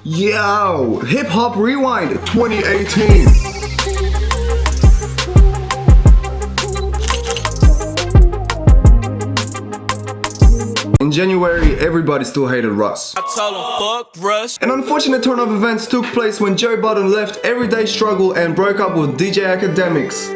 Yo, Hip Hop Rewind 2018. In January, everybody still hated Russ. I told him fuck Russ. An unfortunate turn of events took place when Joe Budden left Everyday Struggle and broke up with DJ Academics.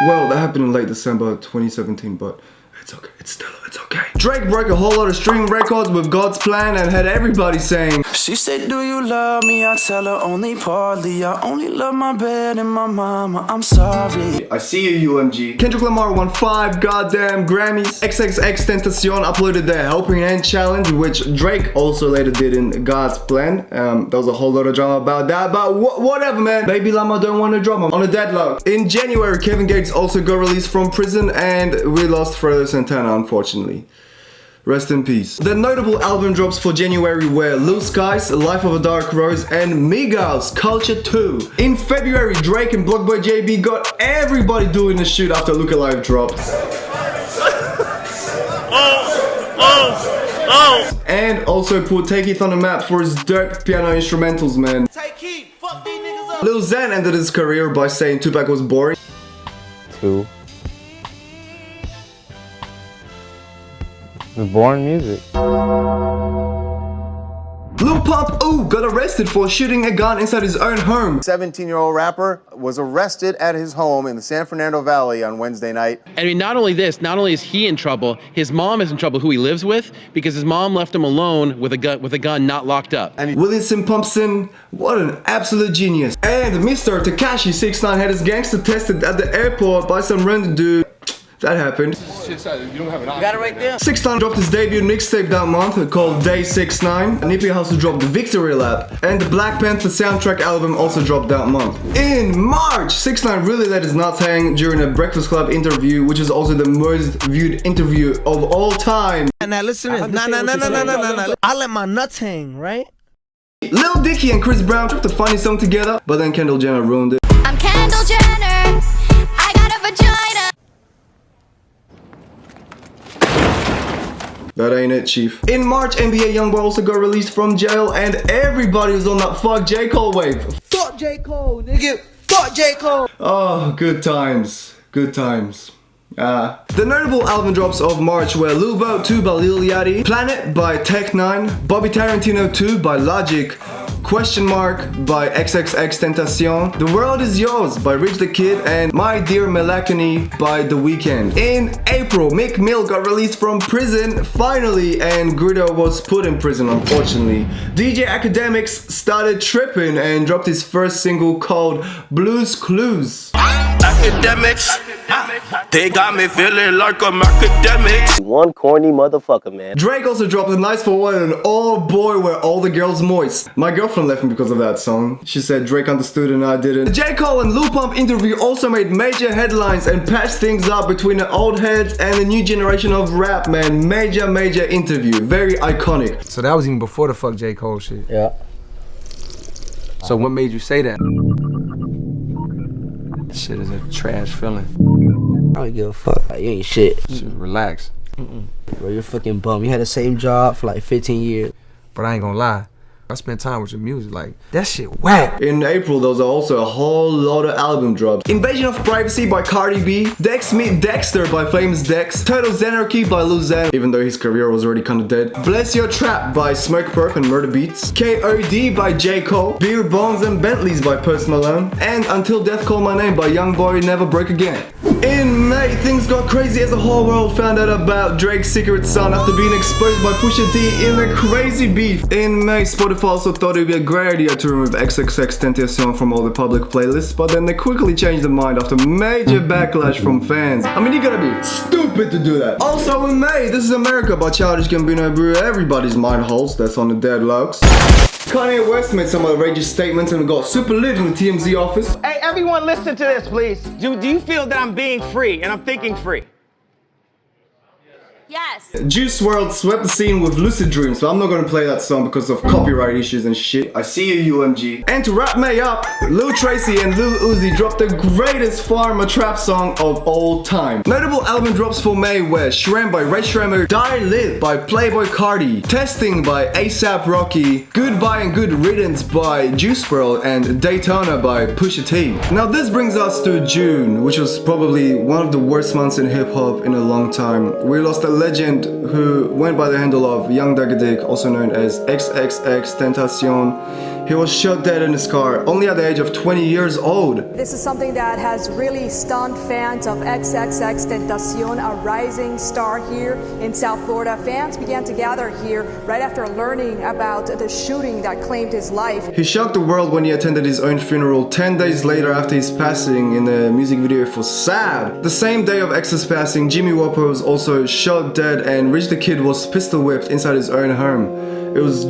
Well, that happened in late December 2017, but it's okay. It's okay. Drake broke a whole lot of streaming records with God's Plan and had everybody saying, She said, do you love me? I tell her only partly. I only love my bed and my mama. I'm sorry. I see you, UMG. Kendrick Lamar won 5 goddamn Grammys. XXXTentacion uploaded their Helping Hand challenge, which Drake also later did in God's Plan. There was a whole lot of drama about that, but whatever, man. Baby Llama don't want to drama on a deadlock. In January, Kevin Gates also got released from prison, and we lost Fredo Santana, unfortunately. Rest in peace. The notable album drops for January were Lil Skies, Life of a Dark Rose, and Migos, Culture 2. In February, Drake and Blockboy JB got everybody doing the shoot after Look Alive dropped. And also put Take It on the map for his dope piano instrumentals, man. Take heat, fuck these niggas up. Lil Xan ended his career by saying Tupac was boring. 2. The boring music. Lil Pump got arrested for shooting a gun inside his own home. 17-year-old rapper was arrested at his home in the San Fernando Valley on Wednesday night. I mean, not only is he in trouble, his mom is in trouble, who he lives with, because his mom left him alone with a gun not locked up. And Williamson Pumpson, what an absolute genius. And Mr. Tekashi 6ix9ine had his gangster tested at the airport by some random dude. That happened. You don't have an option. Got it right there. 6ix9ine dropped his debut mixtape that month called Day 6ix9ine. Nipsey Hussle dropped the Victory Lap. And the Black Panther soundtrack album also dropped that month. In March, 6ix9ine really let his nuts hang during a Breakfast Club interview, which is also the most viewed interview of all time. Now listen to this. Nah. I let my nuts hang, right? Lil Dicky and Chris Brown dropped a funny song together, but then Kendall Jenner ruined it. I'm Kendall Jenner. I got a vagina. That ain't it, chief. In March, NBA YoungBoy also got released from jail, and everybody was on that fuck J. Cole wave. Fuck J. Cole, nigga. Fuck J. Cole. Oh, good times. Good times. The notable album drops of March were Lil Boat 2 by Lil Yachty, Planet by Tech 9, Bobby Tarantino 2 by Logic, Question Mark by XXXTentacion, The World Is Yours by Rich the Kid, and My Dear Melakony by The Weeknd. In April, Meek Mill got released from prison finally, and Guido was put in prison, unfortunately. DJ Academics started tripping and dropped his first single called Blues Clues. Academics, they got me feeling like I'm academic. One corny motherfucker, man. Drake also dropped a Nice for What and Oh Boy Were All the Girls Moist. My girlfriend left me because of that song. She said Drake understood and I didn't. The J. Cole and Lil Pump interview also made major headlines and patched things up between the old heads and the new generation of rap, man. Major interview. Very iconic. So that was even before the fuck J. Cole shit. Yeah. So what made you say that? Shit is a trash feeling. I don't give a fuck. Like, you ain't shit. Just relax. Bro, you're a fucking bum. You had the same job for like 15 years. But I ain't gonna lie. I spent time with your music, like, that shit whack. In April, there was also a whole lot of album drops. Invasion of Privacy by Cardi B, Dex Meet Dexter by Famous Dex, Total Xanarchy by Lil Xan, even though his career was already kinda dead, Bless Your Trap by Smoke Perp and Murder Beats, KOD by J. Cole, Beer Bongs and Bentleys by Post Malone, and Until Death Call My Name by Youngboy Never Break Again. In May, things got crazy as the whole world found out about Drake's secret son after being exposed by Pusha T in a crazy beef. In May, Spotify also thought it would be a great idea to remove XXXTentacion from all the public playlists, but then they quickly changed their mind after major backlash from fans. I mean, you gotta be stupid to do that. Also in May, This Is America by Childish Gambino blew everybody's mind holes. That's on the deadlocks. Kanye West made some outrageous statements and got super lit in the TMZ office. Hey, everyone listen to this, please. Do you feel that I'm being free and I'm thinking free? Yes. Juice WRLD swept the scene with Lucid Dreams, but I'm not gonna play that song because of copyright issues and shit. I see you, UMG. And to wrap May up, Lil Tracy and Lil Uzi dropped the greatest pharma trap song of all time. Notable album drops for May were Shram by Ray Shrammer, Die Lit by Playboi Carti, Testing by ASAP Rocky, Goodbye and Good Riddance by Juice WRLD, and Daytona by Pusha T. Now this brings us to June, which was probably one of the worst months in hip hop in a long time. We lost a legend who went by the handle of Young Dick, also known as XXXTentacion. He was shot dead in his car, only at the age of 20 years old. This is something that has really stunned fans of XXXTentacion, a rising star here in South Florida. Fans began to gather here right after learning about the shooting that claimed his life. He shocked the world when he attended his own funeral 10 days later after his passing in the music video for Sad. The same day of X's passing, Jimmy Wopo was also shot dead and Rich the Kid was pistol whipped inside his own home.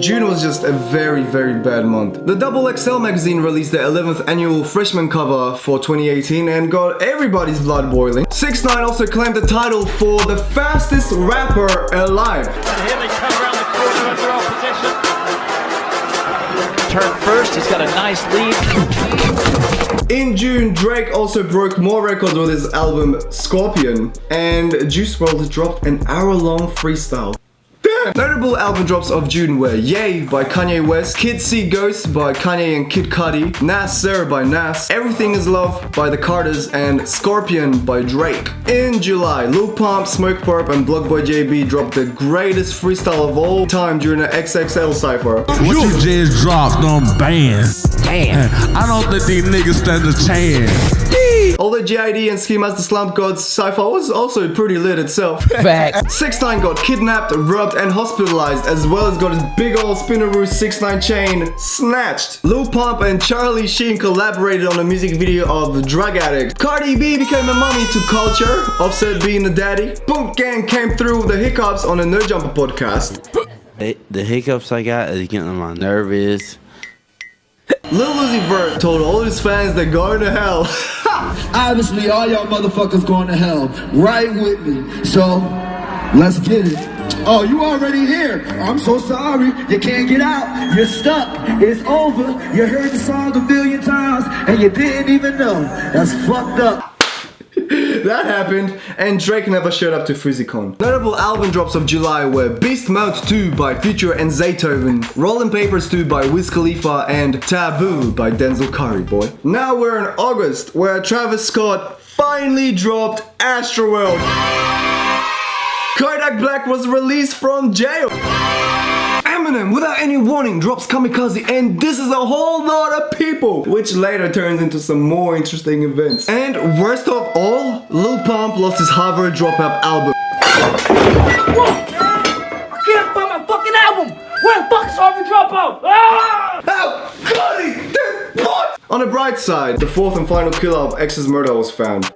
June was just a very, very bad month. The Double XL magazine released the 11th annual freshman cover for 2018 and got everybody's blood boiling. 6ix9ine also claimed the title for the fastest rapper alive. And here they come around the corner under opposition. Turn first, he's got a nice lead. In June, Drake also broke more records with his album Scorpion, and Juice WRLD dropped an hour-long freestyle. Notable album drops of June were Yay by Kanye West, Kid See Ghost by Kanye and Kid Cudi, Nasser by Nas, Everything Is Love by The Carters, and Scorpion by Drake. In July, Lil Pump, Smoke Purp, and Blockboy JB dropped the greatest freestyle of all time during the XXL cypher. What you just dropped on bands? Damn. I don't think these niggas stand a chance. Although GID and Ski Master Slump God's cypher was also pretty lit itself. Fact. 6ix9ine got kidnapped, robbed, and hospitalized, as well as got his big ol' Spinaroo 6ix9ine chain snatched. Lil Pump and Charlie Sheen collaborated on a music video of Drug Addict. Cardi B became a mommy to Culture, Offset being a daddy. Boom Gang came through with the hiccups on a No Jumper podcast. The hiccups I got is getting on my nervous. Lil Uzi Vert told all his fans they're going to hell. Obviously, all y'all motherfuckers going to hell. Right with me. So, let's get it. Oh, you already here. I'm so sorry. You can't get out. You're stuck. It's over. You heard the song a million times and you didn't even know. That's fucked up. That happened, and Drake never showed up to FuziCon. Notable album drops of July were Beast Mode 2 by Future and Zaytoven, Rollin' Papers 2 by Wiz Khalifa, and Taboo by Denzel Curry, boy. Now we're in August, where Travis Scott finally dropped Astroworld. Kodak Black was released from jail. Eminem, without any warning, drops Kamikaze, and this is a whole lot of people, which later turns into some more interesting events. And worst of all, Lil Pump lost his Harvard Dropout album. I can't find my fucking album! Where the fuck is Harvard Dropout? Ah! Oh, Cuddy! What? On the bright side, the fourth and final killer of X's murder was found.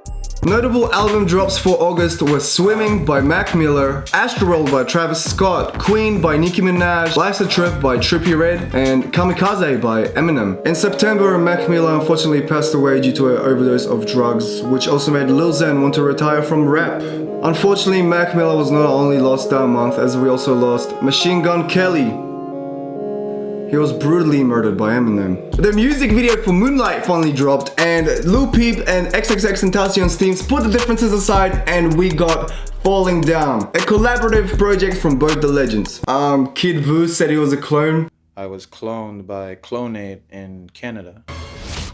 Notable album drops for August were Swimming by Mac Miller, Astroworld by Travis Scott, Queen by Nicki Minaj, Life's a Trip by Trippie Redd, and Kamikaze by Eminem. In September, Mac Miller unfortunately passed away due to an overdose of drugs, which also made Lil Xan want to retire from rap. Unfortunately, Mac Miller was not only lost that month, as we also lost Machine Gun Kelly. He was brutally murdered by Eminem. The music video for Moonlight finally dropped, and Lil Peep and XXXTentacion's teams put the differences aside, and we got Falling Down, a collaborative project from both the legends. Kid Vu said he was a clone. I was cloned by Clonate in Canada.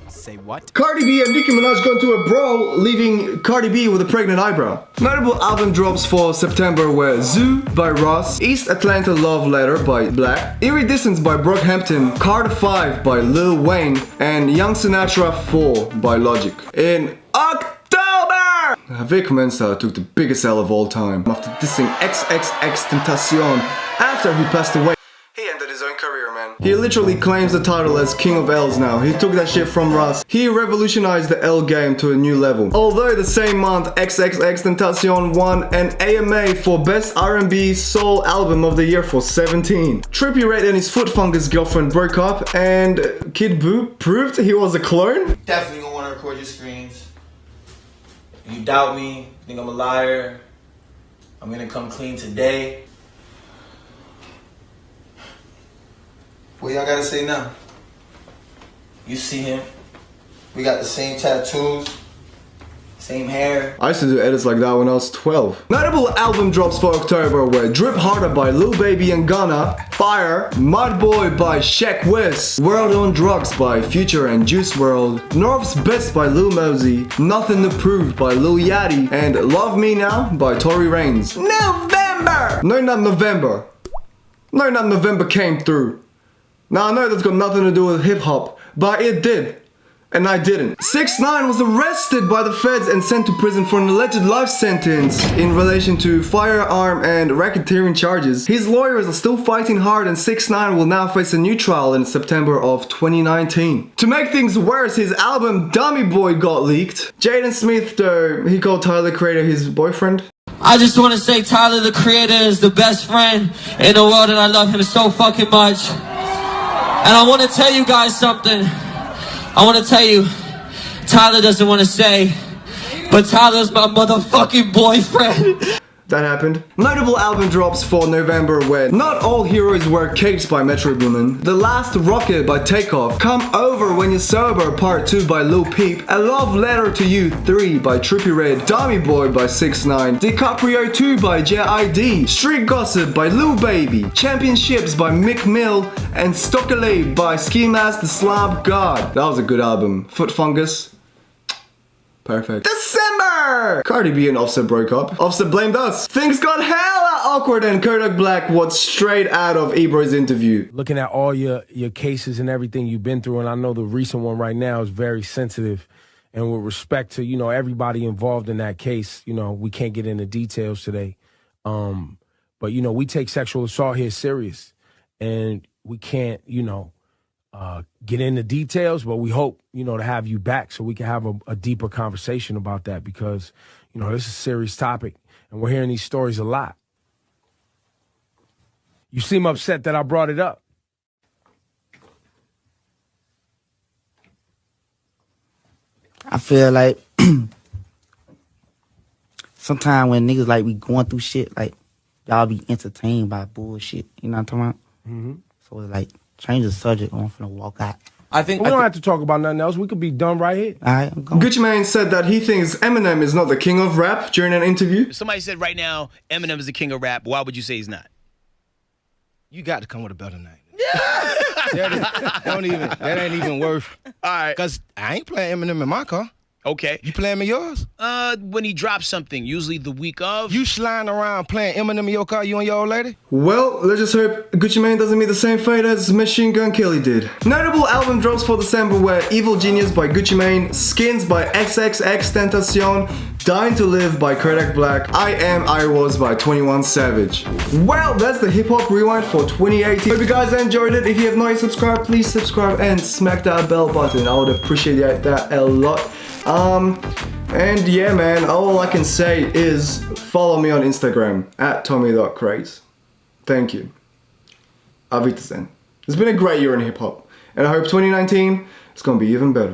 Say what? Cardi B and Nicki Minaj got into a brawl, leaving Cardi B with a pregnant eyebrow. Notable album drops for September were Zoo by Ross, East Atlanta Love Letter by Black, Iridescence by Brockhampton, Carter 5 by Lil Wayne, and Young Sinatra 4 by Logic. In October, Vic Mensa took the biggest L of all time after dissing XXXTentacion after he passed away. He ended his own career, man. He literally claims the title as King of L's now. He took that shit from Russ. He revolutionized the L game to a new level. Although the same month, XXXTentacion won an AMA for Best R&B Soul Album of the Year for 17. Trippie Redd and his Foot Fungus girlfriend broke up, and Kid Boo proved he was a clone. Definitely gonna wanna record your screens. You doubt me, think I'm a liar. I'm gonna come clean today. What y'all gotta say now? You see him. We got the same tattoos. Same hair. I used to do edits like that when I was 12. Notable album drops for October were Drip Harder by Lil Baby and Gunna, Fire, Mud Boy by Sheck Wes, World on Drugs by Future and Juice WRLD, North's Best by Lil Mosey, Nothing to Prove by Lil Yachty, and Love Me Now by Tory Lanez. November! No, not November. No, not November came through. Now I know that's got nothing to do with hip hop, but it did. And I didn't. 6ix9ine was arrested by the feds and sent to prison for an alleged life sentence in relation to firearm and racketeering charges. His lawyers are still fighting hard and 6ix9ine will now face a new trial in September of 2019. To make things worse, his album Dummy Boy got leaked. Jaden Smith, though, he called Tyler the Creator his boyfriend. I just want to say Tyler the Creator is the best friend in the world and I love him so fucking much. And I want to tell you guys something. I want to tell you, Tyler doesn't want to say, but Tyler's my motherfucking boyfriend. That happened. Notable album drops for November were Not All Heroes Wear Capes by Metro Boomin, The Last Rocket by Takeoff, Come Over When You're Sober Part 2 by Lil Peep, A Love Letter to You 3 by Trippie Redd, Dummy Boy by 6ix9ine, DiCaprio 2 by J.I.D, Street Gossip by Lil Baby, Championships by Mick Mill, and Stokely by Ski Mask the Slab God. That was a good album. Foot Fungus. Perfect. December! Cardi B and Offset broke up. Offset blamed us. Things got hella awkward and Kodak Black was straight out of Ebro's interview. Looking at all your cases and everything you've been through, and I know the recent one right now is very sensitive. And with respect to, everybody involved in that case, we can't get into details today. But, we take sexual assault here serious. And we can't, get into details, but we hope, to have you back so we can have a deeper conversation about that because, this is a serious topic and we're hearing these stories a lot. You seem upset that I brought it up. I feel like sometimes when niggas like we going through shit, like y'all be entertained by bullshit. You know what I'm talking about? Mm-hmm. So it's like change the subject. I'm finna walk out. I think we don't have to talk about nothing else. We could be done right here. All right, I'm going. Gucci Mane said that he thinks Eminem is not the king of rap during an interview. Somebody said right now Eminem is the king of rap. Why would you say he's not? You got to come with a better name. That ain't even worth. All right. Cause I ain't playing Eminem in my car. Okay. You playing me yours? When he drops something, usually the week of. You sliding around playing Eminem in your car, you and your old lady? Well, let's just hope Gucci Mane doesn't meet the same fate as Machine Gun Kelly did. Notable album drops for December were Evil Genius by Gucci Mane, Skins by XXXTentacion, Dying to Live by Kodak Black, I Am I Was by 21 Savage. Well, that's the Hip Hop Rewind for 2018. Hope you guys enjoyed it. If you have not yet subscribed, please subscribe and smack that bell button. I would appreciate that a lot. And yeah, man, all I can say is follow me on Instagram at tommy.craze. Thank you. Auf Wiedersehen. It's been a great year in hip hop, and I hope 2019 is gonna be even better.